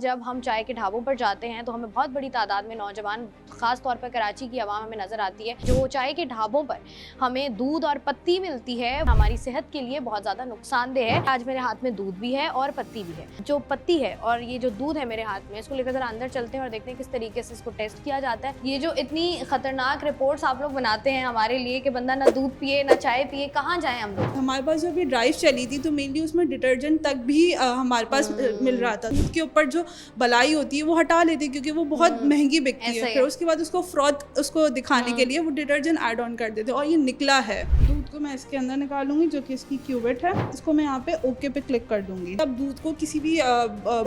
जब हम चाय के ढाबों पर जाते हैं तो हमें बहुत बड़ी तादाद में नौजवान, खास तौर पर कराची की आवाम हमें नजर आती है जो चाय के ढाबों पर हमें दूध और पत्ती मिलती है, हमारी सेहत के लिए बहुत ज़्यादा नुकसानदेह है। आज मेरे हाथ में दूध भी है और पत्ती भी है। जो पत्ती है और ये जो दूध है मेरे हाथ में, इसको लेकर जरा अंदर चलते हैं और देखते हैं किस तरीके से इसको टेस्ट किया जाता है। ये जो इतनी खतरनाक रिपोर्ट्स आप लोग बनाते हैं हमारे लिए कि बंदा ना दूध पिए ना चाय पिए, कहाँ जाए हम लोग। हमारे पास जो अभी ड्राइव चली थी तो मेनली उसमें डिटर्जेंट तक भी हमारे पास मिल रहा था। दूध के ऊपर जो बलाई होती है वो हटा लेते हैं क्योंकि वो बहुत महंगी बिकती है। फिर उसके बाद उसको फ्रॉथ उसको दिखाने के लिए वो डिटर्जेंट ऐड ऑन कर देते हैं और ये निकला है। दूध को मैं इसके अंदर निकालूंगी जो कि इसकी क्यूबिट है। इसको मैं यहाँ पे ओके पे क्लिक कर दूंगी। अब दूध को किसी भी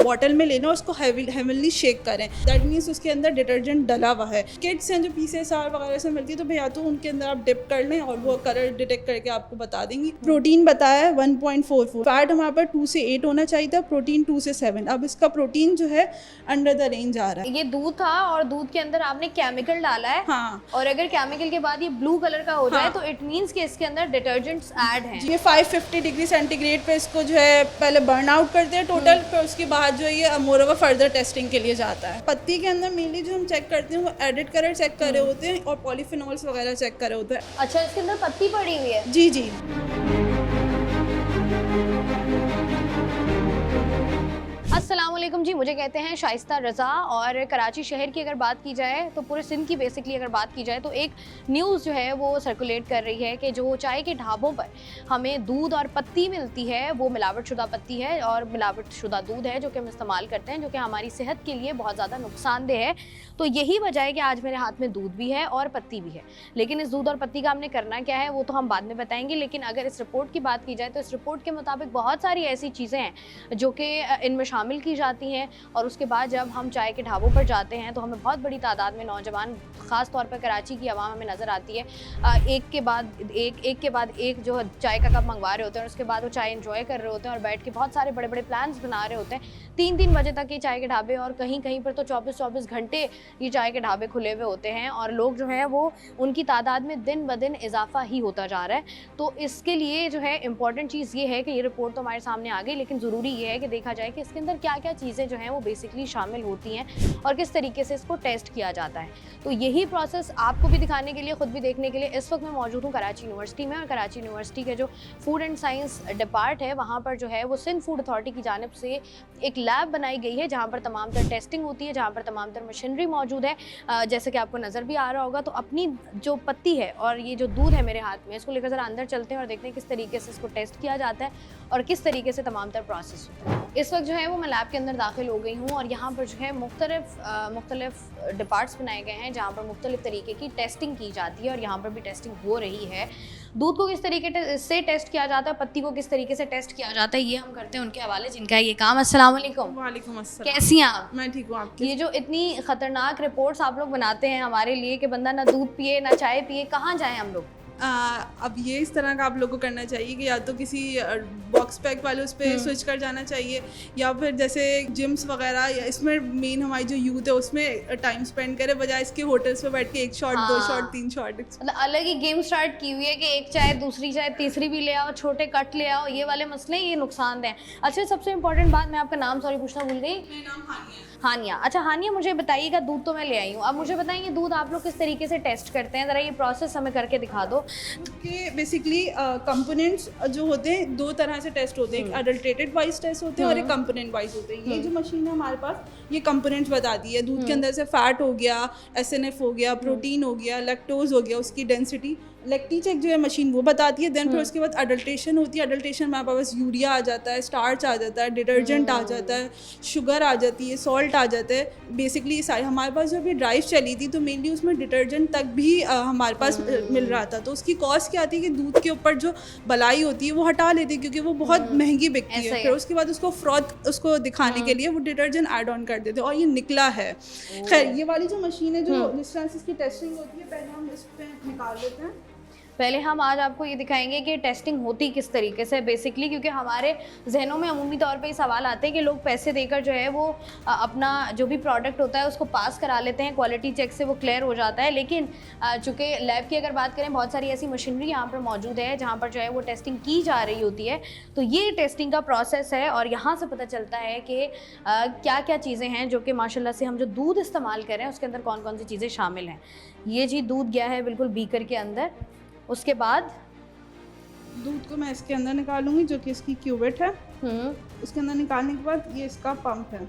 बॉटल में लेना, उसको हेविली शेक करें। दैट मीन्स उसके अंदर डिटर्जेंट डला हुआ है। किट्स हैं जो PCSR वगैरह से मिलती है तो भैया तो उनके अंदर आप डिप कर लें और वो कलर डिटेक्ट करके आपको बता देंगी। प्रोटीन बताया है 1.44, फैट हमारे पास 2 से 8 होना चाहिए था, प्रोटीन 2 से 7। अब इसका प्रोटीन जो है अंडर द रेंज आ रहा है। ये दूध था और दूध के अंदर आपने केमिकल डाला है। हाँ। और अगर केमिकल के बाद ये ब्लू कलर का हो जाए तो इट मींस कि इसके अंदर डिटर्जेंट्स ऐड हैं। ये 550 डिग्री सेंटीग्रेड पे इसको जो है पहले बर्न आउट करते हैं टोटल, फिर उसके बाद जो ये मोर ओवर फर्दर टेस्टिंग के लिए जाता है। पत्ती के अंदर मेनली जो हम चेक करते हैं वो एडिट कलर चेक कर रहे होते हैं और पॉलीफिनॉल्स वगैरह चेक कर रहे होते हैं। अच्छा, इसके अंदर पत्ती पड़ी हुई है। जी जी। अस्सलामुअलैकुम जी, मुझे कहते हैं शाइस्ता रज़ा। और कराची शहर की अगर बात की जाए तो पूरे सिंध की बेसिकली अगर बात की जाए तो एक न्यूज़ जो है वो सर्कुलेट कर रही है कि जो चाय के ढाबों पर हमें दूध और पत्ती मिलती है वो मिलावटशुदा पत्ती है और मिलावटशुदा दूध है जो कि हम इस्तेमाल करते हैं, जो कि हमारी सेहत के लिए बहुत ज़्यादा नुकसानदेह है। तो यही वजह है कि आज मेरे हाथ में दूध भी है और पत्ती भी है। लेकिन इस दूध और पत्ती का हमने करना क्या है वो तो हम बाद में बताएंगे। लेकिन अगर इस रिपोर्ट की बात की जाए तो इस रिपोर्ट के मुताबिक बहुत सारी ऐसी चीज़ें हैं जो कि इनमें शामिल की जाती हैं। और उसके बाद जब हम चाय के ढाबों पर जाते हैं तो हमें बहुत बड़ी तादाद में नौजवान, ख़ास तौर पर कराची की आवाम हमें नज़र आती है, एक के बाद एक जो चाय का कप मंगवा रहे होते हैं और उसके बाद वो चाय एंजॉय कर रहे होते हैं और बैठ के बहुत सारे बड़े बड़े प्लान्स बना रहे होते हैं। 3-3 बजे तक ये चाय के ढाबे और कहीं कहीं पर तो 24-24 घंटे ये चाय के ढाबे खुले हुए होते हैं और लोग जो हैं वो उनकी तादाद में दिन ब दिन इजाफा ही होता जा रहा है। तो इसके लिए जो है इम्पॉर्टेंट चीज़ ये है कि ये रिपोर्ट तो हमारे सामने आ गई, लेकिन ज़रूरी ये है कि देखा जाए कि इसके अंदर क्या क्या चीज़ें जो हैं वो बेसिकली शामिल होती हैं और किस तरीके से इसको टेस्ट किया जाता है। तो यही प्रोसेस आपको भी दिखाने के लिए, ख़ुद भी देखने के लिए इस वक्त मैं मौजूद हूँ कराची यूनिवर्सिटी में। और कराची यूनिवर्सिटी के जो फूड एंड साइंस डिपार्ट है वहाँ पर जो है वो सिंध फूड अथॉरिटी की जानिब से एक लैब बनाई गई है जहाँ पर तमाम तर टेस्टिंग होती है, जहाँ पर तमाम तर मशीनरी मौजूद है, जैसे कि आपको नज़र भी आ रहा होगा। तो अपनी जो पत्ती है और ये जो दूध है मेरे हाथ में, इसको लेकर ज़रा अंदर चलते हैं और देखते हैं किस तरीके से इसको टेस्ट किया जाता है और किस तरीके से तमाम तर प्रोसेस होता है। इस वक्त जो है वो मैं लैब के अंदर दाखिल हो गई हूँ और यहाँ पर जो है मुख्तलिफ डिपार्ट्स बनाए गए हैं जहाँ पर मुख्तलिफ तरीके की टेस्टिंग की जाती है और यहाँ पर भी टेस्टिंग हो रही है। दूध को किस तरीके से टेस्ट किया जाता है, पत्ती को किस तरीके से टेस्ट किया जाता है, ये हम करते हैं उनके हवाले जिनका ये काम। अस्सलाम वालेकुम। वालेकुम अस्सलाम। कैसी हैं आप? मैं ठीक हूँ। आप? ये जो इतनी खतरनाक रिपोर्ट्स आप लोग बनाते हैं हमारे लिए कि बंदा ना दूध पिए ना चाय पिए, कहाँ जाएं हम लोग? अब ये इस तरह का आप लोगों को करना चाहिए कि या तो किसी बॉक्स पैक वाले उस पर स्विच कर जाना चाहिए या फिर जैसे जिम्स वगैरह, या इसमें मेन हमारी जो यूथ है उसमें टाइम स्पेंड करे बजाय इसके होटल्स पे बैठ के 1 शॉट 2 शॉट 3 शॉट। मतलब अलग ही गेम स्टार्ट की हुई है कि एक चाय दूसरी चाय तीसरी भी ले आओ, छोटे कट ले आओ, ये वाले मसले ये नुकसानदेह हैं। अच्छा, सबसे इम्पोर्टेंट बात, मैं आपका नाम सॉरी पूछना भूल गई। मेरा नाम हानिया है। हानिया। अच्छा हानिया, मुझे बताइएगा, दूध तो मैं ले आई हूँ, अब मुझे बताइए दूध आप लोग किस तरीके से टेस्ट करते हैं, ज़रा ये प्रोसेस हमें करके दिखा दो। कि बेसिकली कंपोनेंट्स जो होते हैं 2 तरह से टेस्ट होते हैं, एक अडल्ट्रेटेड वाइज टेस्ट होते हैं और एक कंपोनेंट वाइज होते हैं। ये जो मशीन है हमारे पास ये कंपोनेंट्स बताती है दूध के अंदर से फैट हो गया, SNF हो गया, प्रोटीन हो गया, लैक्टोज हो गया, उसकी डेंसिटी। लैक्टी चेक जो है मशीन वो बताती है। देन फिर उसके बाद अडल्ट्रेशन होती है। अडल्ट्रेशन में हमारे पास यूरिया आ जाता है, स्टार्च आ जाता है, डिटर्जेंट आ जाता है, शुगर आ जाती है, सॉल्ट आ जाता है। बेसिकली सारे हमारे पास जो अभी ड्राइव चली थी तो मेनली उसमें डिटर्जेंट तक भी हमारे पास मिल रहा था। तो उसकी कॉस्ट क्या थी कि दूध के ऊपर जो बलाई होती है वो हटा लेती है क्योंकि वो बहुत महंगी बिकती है। फिर उसके बाद उसको फ्रॉथ उसको दिखाने के लिए वो डिटर्जेंट ऐड ऑन कर देते हैं और ये निकला है। खैर, ये वाली जो मशीन है जो जिस तरह से इसकी टेस्टिंग होती है, पहले हम इस पर निकाल लेते हैं। पहले हम आज आपको ये दिखाएंगे कि टेस्टिंग होती किस तरीके से बेसिकली, क्योंकि हमारे जहनों में अमूमी तौर पे ये सवाल आते हैं कि लोग पैसे देकर जो है वो अपना जो भी प्रोडक्ट होता है उसको पास करा लेते हैं, क्वालिटी चेक से वो क्लियर हो जाता है। लेकिन चूँकि लैब की अगर बात करें, बहुत सारी ऐसी मशीनरी यहाँ पर मौजूद है जहाँ पर जो है वो टेस्टिंग की जा रही होती है। तो ये टेस्टिंग का प्रोसेस है और यहाँ से पता चलता है कि क्या क्या चीज़ें हैं जो कि माशाल्लाह से हम जो दूध इस्तेमाल कर रहे हैं उसके अंदर कौन कौन सी चीज़ें शामिल हैं। ये जी दूध गया है बिल्कुल बीकर के अंदर। उसके बाद दूध को मैं इसके अंदर निकालूंगी, जो कि इसकी क्यूवेट है। उसके अंदर निकालने के बाद ये इसका पंप है,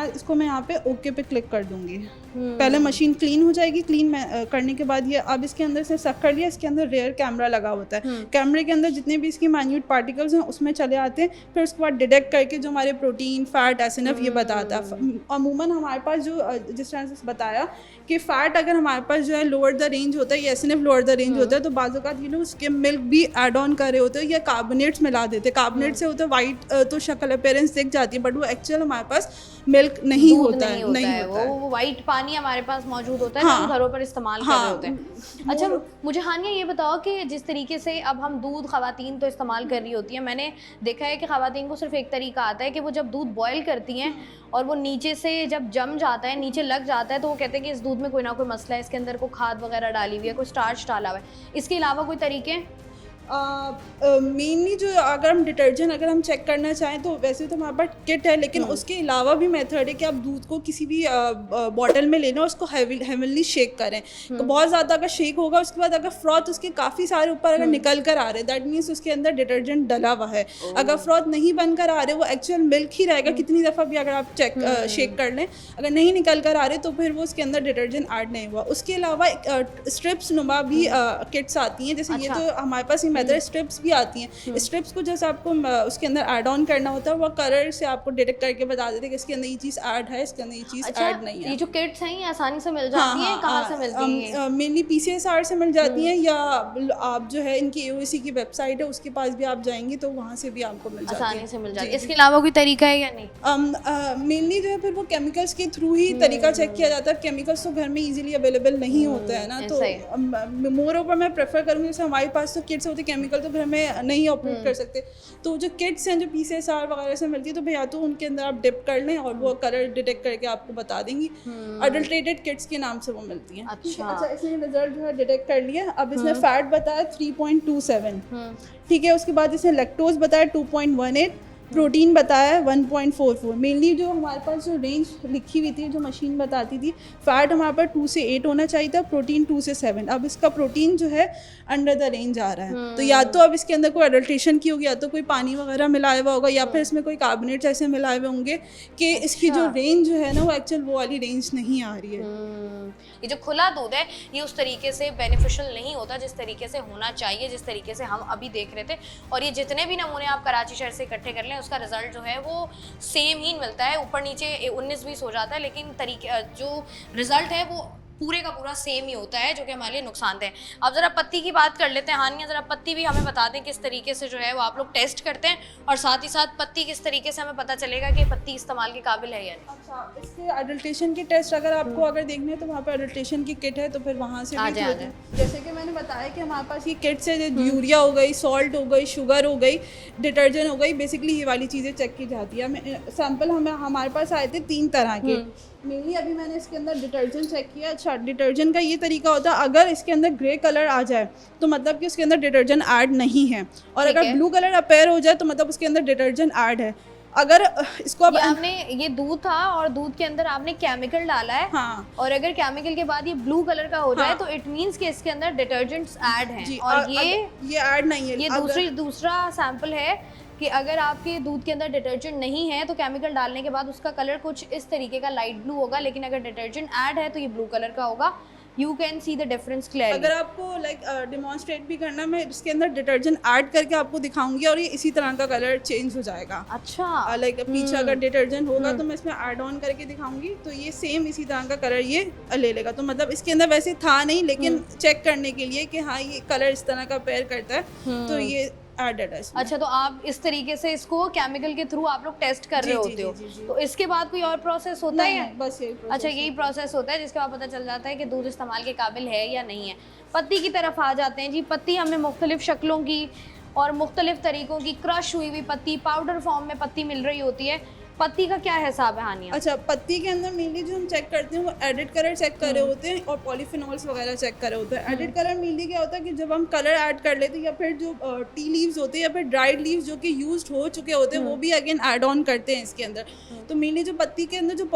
इसको मैं यहाँ पे ओके पे क्लिक कर दूंगी। पहले मशीन क्लीन हो जाएगी। क्लीन करने के बाद ये अब इसके अंदर से सक कर लिया। इसके अंदर रेयर कैमरा लगा होता है। कैमरे के अंदर जितने भी इसकी माइन्यूट पार्टिकल्स हैं उसमें चले आते हैं। फिर उसके बाद डिटेक्ट करके जो हमारे प्रोटीन, फैट, एसएनएफ ये बताता है। अमूमन हमारे पास जो जिस तरह से बताया कि फ़ैट अगर हमारे पास जो है लोअर द रेंज होता है या एसएनएफ लोअर द रेंज होता है, तो बाज़ औक़ात ये लोग उसके मिल्क भी ऐड ऑन कर रहे होते हैं या कार्बोनेट्स मिला देते हैं। कार्बोनेट से होता है वाइट तो शक्ल अपीयरेंस दिख जाती है, बट वो एक्चुअल हमारे पास मिल्क नहीं होता है। वो वाइट पानी हमारे पास मौजूद होता है, हम घरों पर इस्तेमाल कर रहे होते हैं। अच्छा, मुझे हानिया ये बताओ कि जिस तरीके से अब हम दूध ख़वातीन तो इस्तेमाल कर रही होती हैं, मैंने देखा है कि ख़वातीन को सिर्फ एक तरीका आता है कि वो जब दूध बॉयल करती हैं और वो नीचे से जब जम जाता है, नीचे लग जाता है, तो वो कहते हैं कि इस दूध में कोई ना कोई मसला है, इसके अंदर कोई खाद वगैरह डाली हुई है, कोई स्टार्च डाला हुआ है। इसके अलावा कोई तरीके? मेनली जो अगर हम डिटर्जेंट अगर हम चेक करना चाहें तो वैसे तो हमारे पास किट है, लेकिन उसके अलावा भी मेथड है कि आप दूध को किसी भी बॉटल में लेना, उसको हेविली शेक करें। तो बहुत ज़्यादा अगर शेक होगा, उसके बाद अगर फ्रॉथ उसके काफ़ी सारे ऊपर अगर निकल कर आ रहे हैं, दैट मीन्स उसके अंदर डिटर्जेंट डला हुआ है। अगर फ्रॉथ नहीं बनकर आ रहे, वो एक्चुअल मिल्क ही रहेगा, कितनी दफ़ा भी अगर आप शेक कर लें, अगर नहीं निकल कर आ रहे तो फिर वो उसके अंदर डिटर्जेंट ऐड नहीं हुआ। उसके अलावा स्ट्रिप्स नुमा भी किट्स आती हैं, जैसे ये तो हमारे पास मेथड स्ट्रिप्स भी आती हैं। स्ट्रिप्स को जैसे आपको उसके अंदर ऐड ऑन करना होता है, वो कलर से आपको डिटेक्ट करके बता देते हैं कि इसके अंदर ये चीज़ ऐड है, इसके अंदर ये चीज़ ऐड नहीं है। ये जो किट्स हैं ये आसानी से मिल जाती हैं? कहाँ से मिलती हैं? मेनली PCSR से मिल जाती हैं, या आप जो है इनकी AOC की वेबसाइट है उसके पास भी आप जाएंगी तो वहाँ से भी आपको मिल जाती है, आसानी से मिल जाती है। इसके अलावा कोई तरीका है या नहीं? मेनली जो है फिर वो केमिकल्स के थ्रू ही तरीका चेक किया जाता है। केमिकल्स तो घर में इजीली अवेलेबल नहीं होते हैं ना, तो मोर ओवर मैं प्रेफर करूँगी, जैसे हमारे पास तो किट्स होती है, केमिकल तो घर में नहीं ऑपरेट कर सकते, तो जो किट्स हैं जो PCSR वगैरह से मिलती है, तो भैया तो उनके अंदर आप डिप कर लें और वो कलर डिटेक्ट करके आपको बता देंगी। अडल्ट्रेटेड किट्स के नाम से वो मिलती हैं। अच्छा, इसने रिजल्ट जो है डिटेक्ट कर लिया। अब इसने फैट बताया 3.27, ठीक है। उसके बाद इसने लैक्टोज बताया 2.18, प्रोटीन बताया 1.44। मेनली जो हमारे पास जो रेंज लिखी हुई थी, जो मशीन बताती थी, फैट हमारे पास 2 से 8 होना चाहिए था, प्रोटीन 2 से 7। अब इसका प्रोटीन जो है अंडर द रेंज आ रहा है, तो या तो अब इसके अंदर कोई अडल्ट्रेशन की होगी, या तो कोई पानी वगैरह मिलाया हुआ होगा, या फिर इसमें कोई कार्बोनेट्स ऐसे मिलाए हुए होंगे कि इसकी जो रेंज जो है ना वो एक्चुअल वो वाली रेंज नहीं आ रही है। ये जो खुला दूध है ये उस तरीके से बेनिफिशियल नहीं होता जिस तरीके से होना चाहिए, जिस तरीके से हम अभी देख रहे थे। और ये जितने भी नमूने आप कराची शहर से इकट्ठे कर लें, उसका रिजल्ट जो है वो सेम ही मिलता है, ऊपर नीचे 19-20 हो जाता है, लेकिन तरीके जो रिजल्ट है वो पूरे का पूरा सेम ही होता है, जो कि हमारे लिए नुकसानदेह है। अब ज़रा पत्ती की बात कर लेते हैं। हानिया, ज़रा पत्ती भी हमें बता दें किस तरीके से जो है वो आप लोग टेस्ट करते हैं, और साथ ही साथ पत्ती किस तरीके से हमें पता चलेगा कि पत्ती इस्तेमाल के काबिल है या नहीं। अच्छा, इसके अडल्ट्रेशन के टेस्ट अगर आपको अगर देखने हैं तो वहाँ पर अडल्ट्रेशन की किट है, तो फिर वहाँ से भी जैसे कि मैंने बताया कि हमारे पास ये किट्स है, यूरिया हो गई, सॉल्ट हो गई, शुगर हो गई, डिटर्जेंट हो गई, बेसिकली ये वाली चीज़ें चेक की जाती है। सैंपल हमारे पास आए थे 3 तरह के। मेनली अभी मैंने इसके अंदर डिटर्जेंट चेक किया। अच्छा, डिटर्जेंट का ये तरीका होता है, अगर इसके अंदर ग्रे कलर आ जाए तो मतलब कि उसके अंदर डिटर्जेंट ऐड नहीं है, और अगर ब्लू कलर अपेयर हो जाए तो मतलब उसके अंदर डिटर्जेंट ऐड है। अगर इसको अब आपने ये दूध था और दूध के अंदर आपने केमिकल डाला है, हाँ, और अगर केमिकल के बाद ये ब्लू कलर का हो जाए, हाँ, तो इट मींस कि इसके अंदर डिटर्जेंट्स ऐड हैं, और ये ऐड नहीं है। ये दूसरा सैंपल है कि अगर आपके दूध के अंदर डिटर्जेंट नहीं है तो केमिकल डालने के बाद उसका कलर कुछ इस तरीके का लाइट ब्लू होगा, लेकिन अगर डिटर्जेंट ऐड है तो ये ब्लू कलर का होगा। You can see the difference clearly. अगर आपको डिमॉन्स्ट्रेट भी करना, मैं इसके अंदर डिटर्जेंट ऐड करके आपको दिखाऊंगी और ये इसी तरह का कलर चेंज हो जाएगा। अच्छा, पीछे अगर डिटर्जेंट होगा तो मैं इसमें ऐड ऑन करके दिखाऊंगी, तो ये सेम इसी तरह का कलर ये ले लेगा। तो मतलब इसके अंदर वैसे था नहीं, लेकिन चेक करने के लिए कि हाँ ये कलर इस तरह का पेयर करता है, तो ये एडेड है। अच्छा, तो आप इस तरीके से इसको केमिकल के थ्रू आप लोग टेस्ट कर रहे होते हो, तो इसके बाद कोई और प्रोसेस होता है? बस यही। अच्छा, यही प्रोसेस होता है जिसके बाद पता चल जाता है कि दूध इस्तेमाल के काबिल है या नहीं है। पत्ती की तरफ आ जाते हैं जी। पत्ती हमें मुख्तलिफ शक्लों की और मुख्तलिफ तरीक़ों की क्रश हुई हुई पत्ती, पाउडर फॉर्म में पत्ती मिल रही होती है। पत्ती का क्या हिसाब है हानिया? अच्छा, पत्ती के अंदर मेनली जो हम चेक करते हैं वो एडिड कलर चेक कर रहे होते हैं और पॉलीफिनॉल्स वगैरह चेक कर रहे होते हैं। एडिड कलर मेनली क्या होता है कि जब हम कलर ऐड कर लेते हैं या फिर जो टी लीव्स होते हैं या फिर ड्राइड लीव्स जो कि यूज्ड हो चुके होते हैं वो भी अगेन ऐड ऑन करते हैं इसके अंदर। तो मेनली जो पत्ती के अंदर जो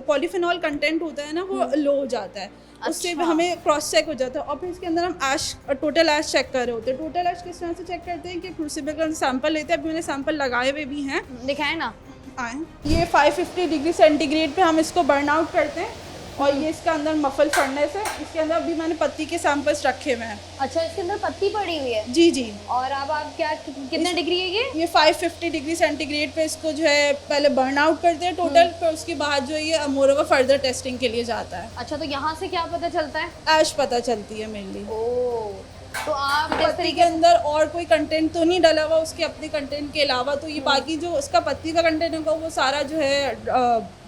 पॉलीफिनॉल कंटेंट होता है ना वो लो हो जाता है, उससे भी हमें क्रॉस चेक हो जाता है। और फिर इसके अंदर हम ऐश, टोटल ऐश चेक कर रहे होते हैं। टोटल ऐश किस तरह से चेक करते हैं कि क्रूसिबल का सैंपल लेते हैं। अभी मैंने सैंपल लगाए हुए भी हैं, दिखाए ना आए। ये 550 डिग्री सेंटीग्रेड पे हम इसको बर्न आउट करते हैं और ये इसका अंदर मफल फर्नेस है। इसके अंदर अभी मैंने पत्ती के सैंपल्स रखे हुए हैं। अच्छा, इसके अंदर पत्ती पड़ी हुई है? जी जी। और अब आप क्या कितने डिग्री है ये 550 डिग्री सेंटीग्रेड पे इसको जो है पहले बर्न आउट करते हैं टोटल, फिर उसके बाद जो है ये मोर ओवर फर्दर टेस्टिंग के लिए जाता है। अच्छा, तो यहाँ से क्या पता चलता है? ऐश पता चलती है मेनली। ओह, तो आप जिस पत्ती के अंदर और कोई कंटेंट तो नहीं डला हुआ उसके अपने कंटेंट के अलावा, तो ये बाकी जो उसका पत्ती का कंटेंट होगा वो सारा जो है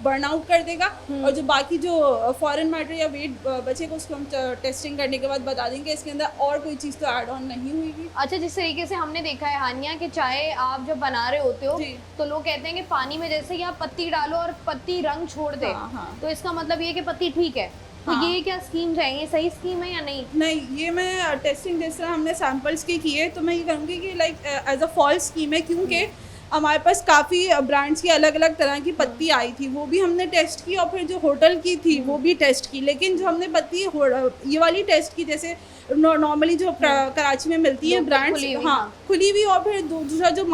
बर्न आउट कर देगा और जो बाकी जो फॉरेन मैटर या वेट बचेगा उसको हम टेस्टिंग करने के बाद बता देंगे इसके अंदर और कोई चीज़ तो ऐड ऑन नहीं हुई है। अच्छा, जिस तरीके से हमने देखा है हानिया कि चाय आप जब बना रहे होते हो तो लोग कहते हैं कि पानी में जैसे ही आप पत्ती डालो और पत्ती रंग छोड़ दे, तो इसका मतलब ये कि पत्ती ठीक है। तो ये क्या स्कीम है, ये सही स्कीम है या नहीं? नहीं, ये मैं टेस्टिंग जिस तरह हमने सैंपल्स के किए तो मैं ये कहूँगी कि like as a false scheme है, क्योंकि हमारे पास काफ़ी ब्रांड्स की अलग अलग तरह की पत्ती आई थी, वो भी हमने टेस्ट की और फिर जो होटल की थी वो भी टेस्ट की। लेकिन जो हमने पत्ती ये वाली टेस्ट की, जैसे नॉर्मली जो कराची में मिलती है ब्रांड्स, हाँ खुली हुई, और फिर दूसरा जो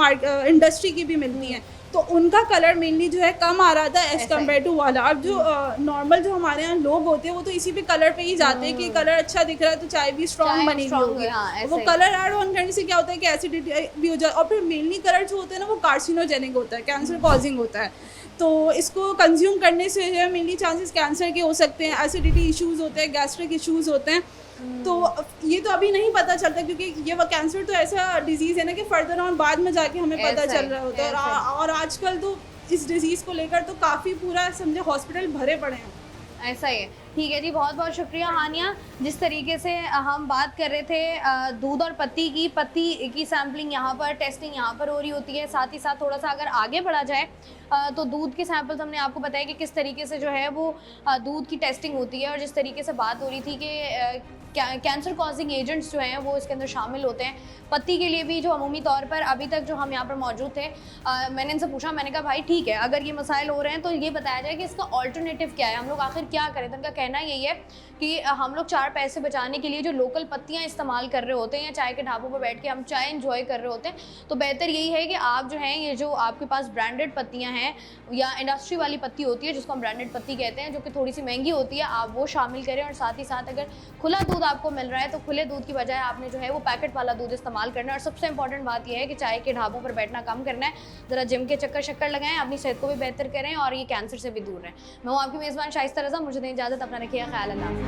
इंडस्ट्री की भी मिलती हैं, तो उनका कलर मेनली जो है कम आ रहा था एज कम्पेयर टू वाला। अब जो नॉर्मल जो हमारे यहाँ लोग होते हैं वो तो इसी पे कलर पे ही जाते हैं कि कलर अच्छा दिख रहा है तो चाय भी स्ट्रॉन्ग बनी हुई होगी। वो कलर ऐड ऑन करने से क्या होता है कि एसिडिटी भी हो जाए, और फिर मेनली कलर जो होते हैं ना वो कार्सिनोजेनिक होता है, कैंसर कॉजिंग होता है। तो इसको कंज्यूम करने से जो है मेनली चांसेस कैंसर के हो सकते हैं, एसिडिटी इश्यूज होते हैं, गैस्ट्रिक इश्यूज होते हैं। तो ये तो अभी नहीं पता चलता, क्योंकि ये वो कैंसर तो ऐसा डिजीज़ है ना कि फर्दर ऑन बाद में जाके हमें पता चल रहा होता है। और आजकल तो इस डिजीज़ को लेकर तो काफ़ी पूरा समझे हॉस्पिटल भरे पड़े हैं। ऐसा ही है। ठीक है जी, बहुत बहुत शुक्रिया हानिया। जिस तरीके से हम बात कर रहे थे दूध और पत्ती की सैम्पलिंग यहाँ पर, टेस्टिंग यहाँ पर हो रही होती है। साथ ही साथ थोड़ा सा अगर आगे बढ़ा जाए तो दूध के सैंपल्स हमने आपको बताया कि किस तरीके से जो है वो दूध की टेस्टिंग होती है। और जिस तरीके से बात हो रही थी कि कैंसर कॉजिंग एजेंट्स जो हैं वो इसके अंदर शामिल होते हैं। पत्ती के लिए भी जो अमूमी तौर पर अभी तक जो हम यहाँ पर मौजूद थे, मैंने इनसे पूछा, मैंने कहा भाई ठीक है, अगर ये मसाइल हो रहे हैं तो ये बताया जाए कि इसका ऑल्टरनेटिव क्या है, हम लोग आखिर क्या करें। तो उनका कहना यही है कि हम लोग 4 पैसे बचाने के लिए जो लोकल पत्तियाँ इस्तेमाल कर रहे होते हैं या चाय के ढाबों पर बैठ के हम चाय एंजॉय कर रहे होते हैं, तो बेहतर यही है कि आप जो हैं ये जो आपके पास ब्रांडेड पत्तियाँ हैं या इंडस्ट्री वाली पत्ती होती है जिसको हम ब्रांडेड पत्ती कहते हैं, जो कि थोड़ी सी महंगी होती है, आप वो शामिल करें। और साथ ही साथ अगर खुला दूध आपको मिल रहा है तो खुले दूध की बजाय आपने जो है वो पैकेट वाला दूध इस्तेमाल करना है। और सबसे इंपॉर्टेंट बात यह है कि चाय के ढाबों पर बैठना कम करना है, ज़रा जिम के चक्कर शक्कर लगाएं, अपनी सेहत को भी बेहतर करें और ये कैंसर से भी दूर रहें। मैं हूँ आपकी मेज़बान शाइस्ता रज़ा, मुझे दें इजाज़त, अपना रखिए ख्याल, अल्लाह हाफ़िज़।